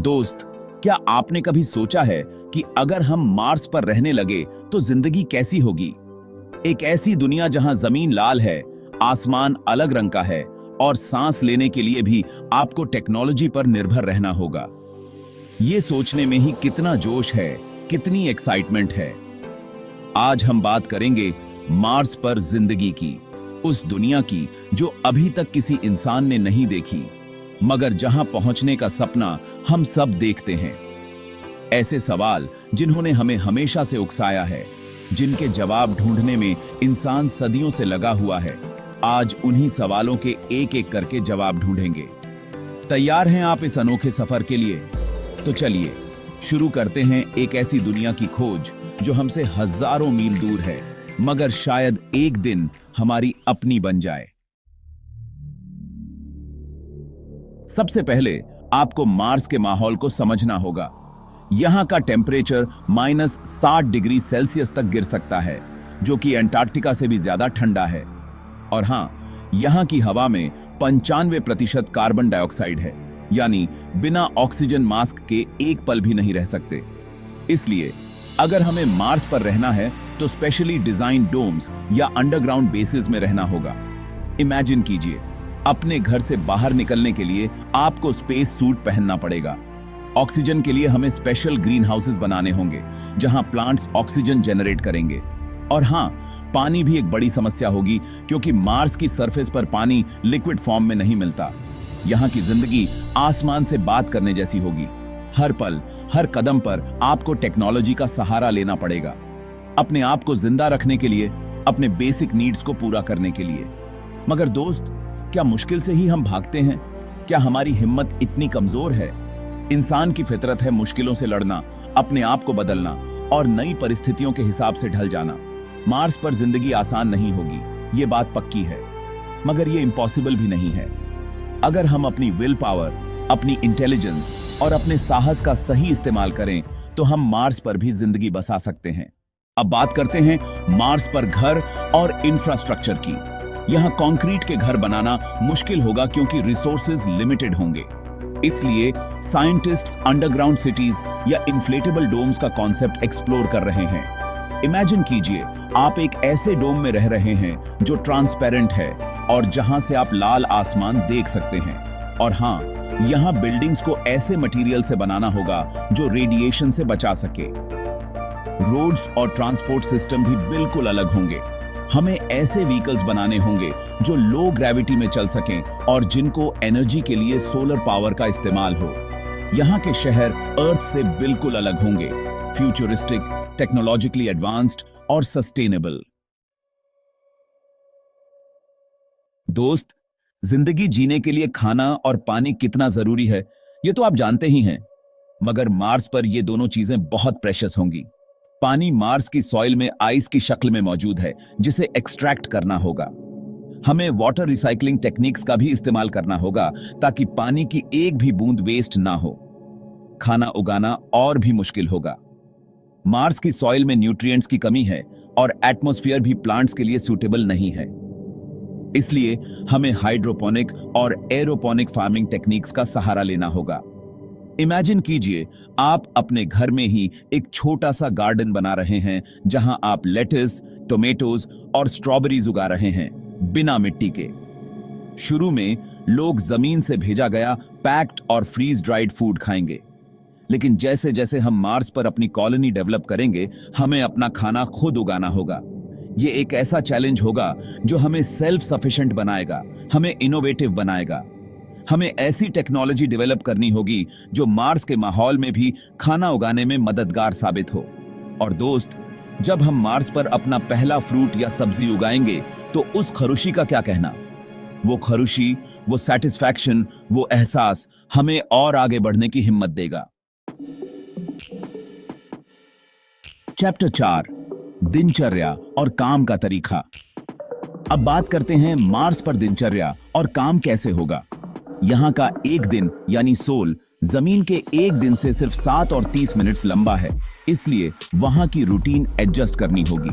दोस्त, क्या आपने कभी सोचा है कि अगर हम मार्स पर रहने लगे तो जिंदगी कैसी होगी? एक ऐसी दुनिया जहां जमीन लाल है, आसमान अलग रंग का है और सांस लेने के लिए भी आपको टेक्नोलॉजी पर निर्भर रहना होगा। ये सोचने में ही कितना जोश है, कितनी एक्साइटमेंट है। आज हम बात करेंगे मार्स पर जिंदगी की, उस दुनिया की जो अभी तक किसी इंसान ने नहीं देखी, मगर जहां पहुंचने का सपना हम सब देखते हैं। ऐसे सवाल जिन्होंने हमें हमेशा से उकसाया है, जिनके जवाब ढूंढने में इंसान सदियों से लगा हुआ है, आज उन्हीं सवालों के एक एक करके जवाब ढूंढेंगे। तैयार हैं आप इस अनोखे सफर के लिए? तो चलिए शुरू करते हैं एक ऐसी दुनिया की खोज जो हमसे हजारों मील दूर है, मगर शायद एक दिन हमारी अपनी बन जाए। सबसे पहले आपको मार्स के माहौल को समझना होगा। यहां का टेम्परेचर -60 डिग्री सेल्सियस तक गिर सकता है, जो कि अंटार्कटिका से भी ज्यादा ठंडा है। और हां, यहां की हवा में 95% कार्बन डाइऑक्साइड है, यानी बिना ऑक्सीजन मास्क के एक पल भी नहीं रह सकते। इसलिए अगर हमें मार्स पर रहना है तो स्पेशली डिजाइन डोम्स या अंडरग्राउंड बेसिस में रहना होगा। इमेजिन कीजिए, अपने घर से बाहर निकलने के लिए आपको स्पेस सूट पहनना पड़ेगा। ऑक्सीजन के लिए हमें स्पेशल ग्रीन हाउसेस बनाने होंगे जहां प्लांट्स ऑक्सीजन जनरेट करेंगे। और हां, पानी भी एक बड़ी समस्या होगी, क्योंकि मार्स की सरफेस पर पानी लिक्विड फॉर्म में नहीं मिलता। यहां की जिंदगी आसमान से बात करने जैसी होगी। हर पल, हर कदम पर आपको टेक्नोलॉजी का सहारा लेना पड़ेगा, अपने आप को जिंदा रखने के लिए, अपने बेसिक नीड्स को पूरा करने के लिए। मगर दोस्त, क्या मुश्किल से ही हम भागते हैं? क्या हमारी हिम्मत इतनी कमजोर है? इंसान की फितरत है मुश्किलों से लड़ना, अपने आप को बदलना और नई परिस्थितियों के हिसाब से ढल जाना। मार्स पर जिंदगी आसान नहीं होगी, ये बात पक्की है, मगर ये इम्पॉसिबल भी नहीं है। अगर हम अपनी विल पावर, अपनी इंटेलिजेंस और अपने साहस का सही इस्तेमाल करें तो हम मार्स पर भी जिंदगी बसा सकते हैं। अब बात करते हैं मार्स पर घर और इंफ्रास्ट्रक्चर की। यहां कंक्रीट के घर बनाना मुश्किल होगा, क्योंकि रिसोर्सेज लिमिटेड होंगे। इसलिए साइंटिस्ट्स अंडरग्राउंड सिटीज या इन्फ्लेटेबल डोम्स का कॉन्सेप्ट एक्सप्लोर कर रहे हैं। इमेजिन कीजिए, आप एक ऐसे डोम में रह रहे हैं जो ट्रांसपेरेंट है और जहां से आप लाल आसमान देख सकते हैं। और हां, यहां बिल्डिंग्स को ऐसे मटेरियल से बनाना होगा जो रेडिएशन से बचा सके। रोड्स और ट्रांसपोर्ट सिस्टम भी बिल्कुल अलग होंगे। हमें ऐसे व्हीकल्स बनाने होंगे जो लो ग्रेविटी में चल सकें और जिनको एनर्जी के लिए सोलर पावर का इस्तेमाल हो। यहां के शहर अर्थ से बिल्कुल अलग होंगे, फ्यूचरिस्टिक, टेक्नोलॉजिकली एडवांस्ड और सस्टेनेबल। दोस्त, जिंदगी जीने के लिए खाना और पानी कितना जरूरी है, ये तो आप जानते ही हैं, मगर मार्स पर ये दोनों चीजें बहुत प्रेशियस होंगी। पानी मार्स की सॉइल में आइस की शक्ल में मौजूद है, जिसे एक्सट्रैक्ट करना होगा। हमें वाटर रिसाइकलिंग टेक्निक्स का भी इस्तेमाल करना होगा ताकि पानी की एक भी बूंद वेस्ट ना हो। खाना उगाना और भी मुश्किल होगा। मार्स की सॉइल में न्यूट्रिएंट्स की कमी है और एटमॉस्फेयर भी प्लांट्स के लिए सूटेबल नहीं है। इसलिए हमें हाइड्रोपोनिक और एरोपोनिक फार्मिंग टेक्निक्स का सहारा लेना होगा। इमेजिन कीजिए, आप अपने घर में ही एक छोटा सा गार्डन बना रहे हैं जहां आप लेट्स, टोमेटोज और स्ट्रॉबेरीज उगा रहे हैं, बिना मिट्टी के। शुरू में लोग जमीन से भेजा गया पैक्ड और फ्रीज ड्राइड फूड खाएंगे, लेकिन जैसे जैसे हम मार्स पर अपनी कॉलोनी डेवलप करेंगे, हमें अपना खाना खुद उगाना होगा। ये एक ऐसा चैलेंज होगा जो हमें सेल्फ सफिशिएंट बनाएगा, हमें इनोवेटिव बनाएगा। हमें ऐसी टेक्नोलॉजी डेवलप करनी होगी जो मार्स के माहौल में भी खाना उगाने में मददगार साबित हो। और दोस्त, जब हम मार्स पर अपना पहला फ्रूट या सब्जी उगाएंगे तो उस खुशी का क्या कहना? वो खुशी, वो सैटिस्फैक्शन, वो एहसास हमें और आगे बढ़ने की हिम्मत देगा। चैप्टर 4, दिनचर्या और काम का तरीका। अब बात करते हैं मार्स पर दिनचर्या और काम कैसे होगा। यहां का एक दिन यानी सोल जमीन के एक दिन से सिर्फ 7 और 30 मिनट्स लंबा है, इसलिए वहां की रूटीन एडजस्ट करनी होगी।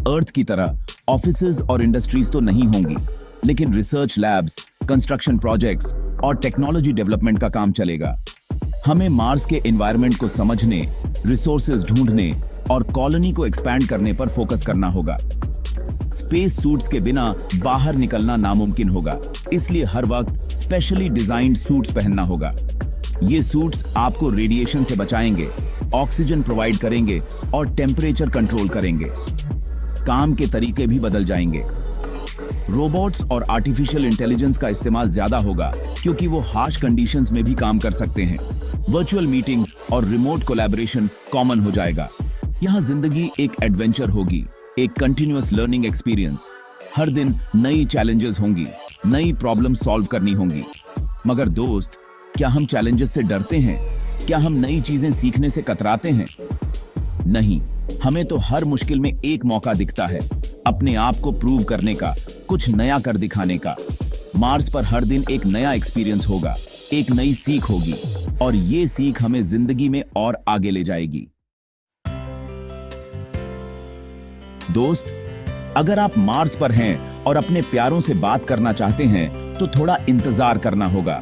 अर्थ की तरह ऑफिसेज और इंडस्ट्रीज तो नहीं होंगी, लेकिन रिसर्च लैब्स, कंस्ट्रक्शन प्रोजेक्ट्स और टेक्नोलॉजी डेवलपमेंट का काम चलेगा। हमें मार्स के एनवायरनमेंट को समझने, रिसोर्सेज ढूंढने और कॉलोनी को एक्सपैंड करने पर फोकस करना होगा। स्पेस सूट्स के बिना बाहर निकलना नामुमकिन होगा, इसलिए हर वक्त स्पेशली डिजाइन्ड सूट्स पहनना होगा। ये सूट्स आपको रेडिएशन से बचाएंगे, ऑक्सीजन प्रोवाइड करेंगे और टेम्परेचर कंट्रोल करेंगे। काम के तरीके भी बदल जाएंगे। रोबोट्स और आर्टिफिशियल इंटेलिजेंस का इस्तेमाल ज्यादा होगा क्योंकि वो हार्श कंडीशंस में भी काम कर सकते हैं। वर्चुअल मीटिंग्स और रिमोट कोलैबोरेशन कॉमन हो जाएगा। यहाँ जिंदगी एक एडवेंचर होगी, एक कंटिन्यूअस लर्निंग एक्सपीरियंस। हर दिन नई चैलेंजेस होंगी, नई प्रॉब्लम सॉल्व करनी होंगी। मगर दोस्त, क्या हम चैलेंजेस से डरते हैं? क्या हम नई चीजें सीखने से कतराते हैं? नहीं, हमें तो हर मुश्किल में एक मौका दिखता है, अपने आप को प्रूव करने का, कुछ नया कर दिखाने का। मार्स पर हर दिन एक नया एक्सपीरियंस होगा, एक नई सीख होगी और ये सीख हमें जिंदगी में और आगे ले जाएगी। दोस्त, अगर आप मार्स पर हैं और अपने प्यारों से बात करना चाहते हैं तो थोड़ा इंतजार करना होगा।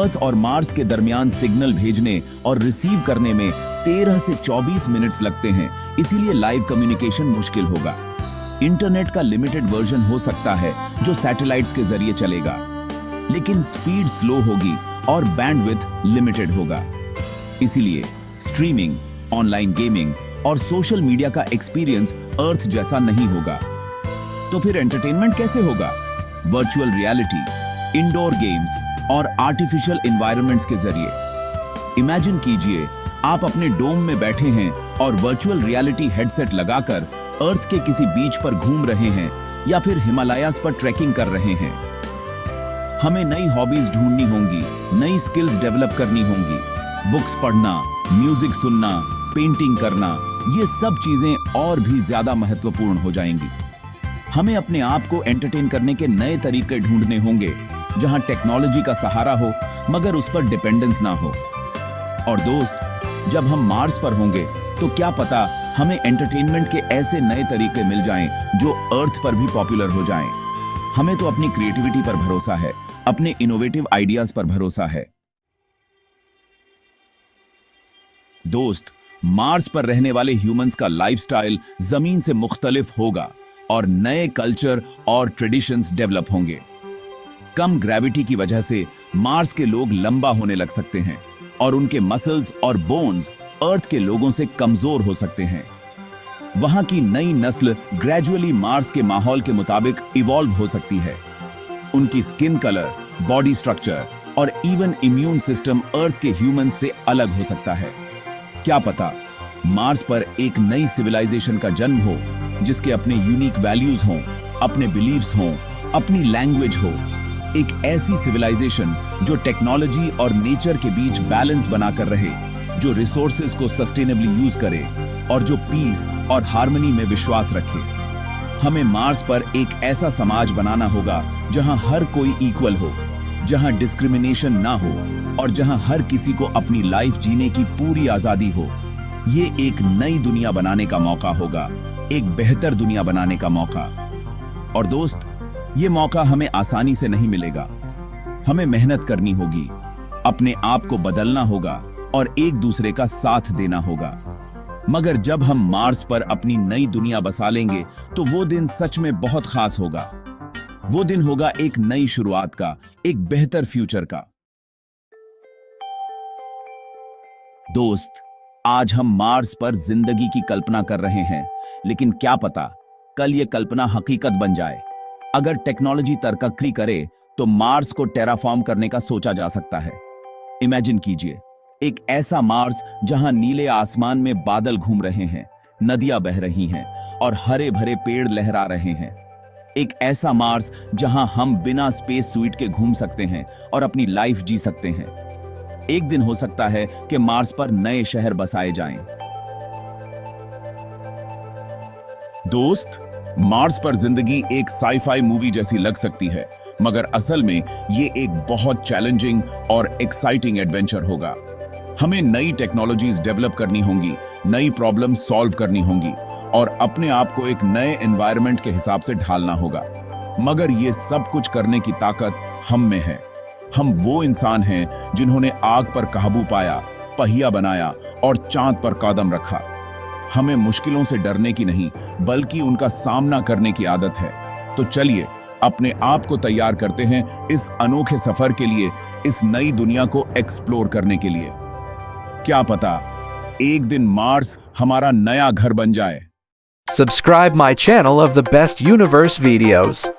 अर्थ और मार्स के दरमियान सिग्नल भेजने और रिसीव करने में 13 से 24 मिनट्स लगते हैं, इसीलिए लाइव कम्युनिकेशन मुश्किल होगा। इंटरनेट का लिमिटेड वर्जन हो सकता है जो सैटेलाइट्स के जरिए चलेगा, लेकिन स्पीड स्लो होगी और बैंडविड्थ लिमिटेड होगा। इसीलिए स्ट्रीमिंग, ऑनलाइन गेमिंग और सोशल मीडिया का एक्सपीरियंस अर्थ जैसा नहीं होगा। तो फिर एंटरटेनमेंट कैसे होगा? वर्चुअल रियलिटी, इंडोर गेम्स और आर्टिफिशियल एनवायरनमेंट्स के जरिए। इमेजिन कीजिए, आप अपने डोम में बैठे हैं और वर्चुअल रियलिटी हेडसेट लगाकर अर्थ के किसी बीच पर घूम रहे हैं या फिर हिमालयास पर ट्रैकिंग कर रहे हैं। हमें नई हॉबीज ढूंढनी होंगी, नई स्किल्स डेवलप करनी होंगी। बुक्स पढ़ना, म्यूजिक सुनना, पेंटिंग करना, ये सब चीजें और भी ज्यादा महत्वपूर्ण हो जाएंगी। हमें अपने आप को एंटरटेन करने के नए तरीके ढूंढने होंगे जहां टेक्नोलॉजी का सहारा हो मगर उस पर डिपेंडेंस ना हो। और दोस्त, जब हम मार्स पर होंगे तो क्या पता हमें एंटरटेनमेंट के ऐसे नए तरीके मिल जाएं जो अर्थ पर भी पॉपुलर हो जाएं। हमें तो अपनी क्रिएटिविटी पर भरोसा है, अपने इनोवेटिव आइडियाज पर भरोसा है। दोस्त, मार्स पर रहने वाले ह्यूमंस का लाइफस्टाइल जमीन से मुख्तलिफ होगा और नए कल्चर और ट्रेडिशंस डेवलप होंगे। कम ग्रेविटी की वजह से मार्स के लोग लंबा होने लग सकते हैं और उनके मसल्स और बोन्स अर्थ के लोगों से कमजोर हो सकते हैं। वहां की नई नस्ल ग्रेजुअली मार्स के माहौल के मुताबिक इवॉल्व हो सकती है। उनकी स्किन कलर, बॉडी स्ट्रक्चर और इवन इम्यून सिस्टम अर्थ के ह्यूमन से अलग हो सकता है। क्या पता मार्स पर एक नई सिविलाइजेशन का जन्म हो जिसके अपने यूनिक वैल्यूज हों, अपने बिलीव्स हों, अपनी लैंग्वेज हो। एक ऐसी सिविलाइजेशन जो टेक्नोलॉजी और नेचर के बीच बैलेंस बनाकर रहे, जो रिसोर्सेज को सस्टेनेबली यूज करे और जो पीस और हार्मनी में विश्वास रखे। हमें मार्स पर एक ऐसा समाज बनाना होगा जहां हर कोई इक्वल हो, जहां डिस्क्रिमिनेशन ना हो और जहां हर किसी को अपनी लाइफ जीने की पूरी आजादी हो। ये एक नई दुनिया बनाने का मौका होगा, एक बेहतर दुनिया बनाने का मौका। और दोस्त, ये मौका हमें आसानी से नहीं मिलेगा। हमें मेहनत करनी होगी, अपने आप को बदलना होगा और एक दूसरे का साथ देना होगा। मगर जब हम मार्स पर अपनी नई दुनिया बसा लेंगे तो वो दिन सच में बहुत खास होगा। वो दिन होगा एक नई शुरुआत का, एक बेहतर फ्यूचर का। दोस्त, आज हम मार्स पर जिंदगी की कल्पना कर रहे हैं, लेकिन क्या पता कल ये कल्पना हकीकत बन जाए। अगर टेक्नोलॉजी तरक्की करे तो मार्स को टेराफॉर्म करने का सोचा जा सकता है। इमेजिन कीजिए, एक ऐसा मार्स जहां नीले आसमान में बादल घूम रहे हैं, नदियां बह रही हैं और हरे भरे पेड़ लहरा रहे हैं। एक ऐसा मार्स जहां हम बिना स्पेस सूट के घूम सकते हैं और अपनी लाइफ जी सकते हैं। एक दिन हो सकता है कि मार्स पर नए शहर बसाए जाएं। दोस्त, मार्स पर जिंदगी एक साई-फाई मूवी जैसी लग सकती है, मगर असल में ये एक बहुत चैलेंजिंग और एक्साइटिंग एडवेंचर होगा। हमें नई टेक्नोलॉजीज डेवलप करनी होंगी, नई प्रॉब्लम सॉल्व करनी होंगी और अपने आप को एक नए एनवायरनमेंट के हिसाब से ढालना होगा। मगर ये सब कुछ करने की ताकत हम में है। हम वो इंसान हैं जिन्होंने आग पर काबू पाया, पहिया बनाया और चांद पर कदम रखा। हमें मुश्किलों से डरने की नहीं, बल्कि उनका सामना करने की आदत है। तो चलिए अपने आप को तैयार करते हैं इस अनोखे सफर के लिए, इस नई दुनिया को एक्सप्लोर करने के लिए। क्या पता एक दिन मार्स हमारा नया घर बन जाए। Subscribe my channel of the best universe videos.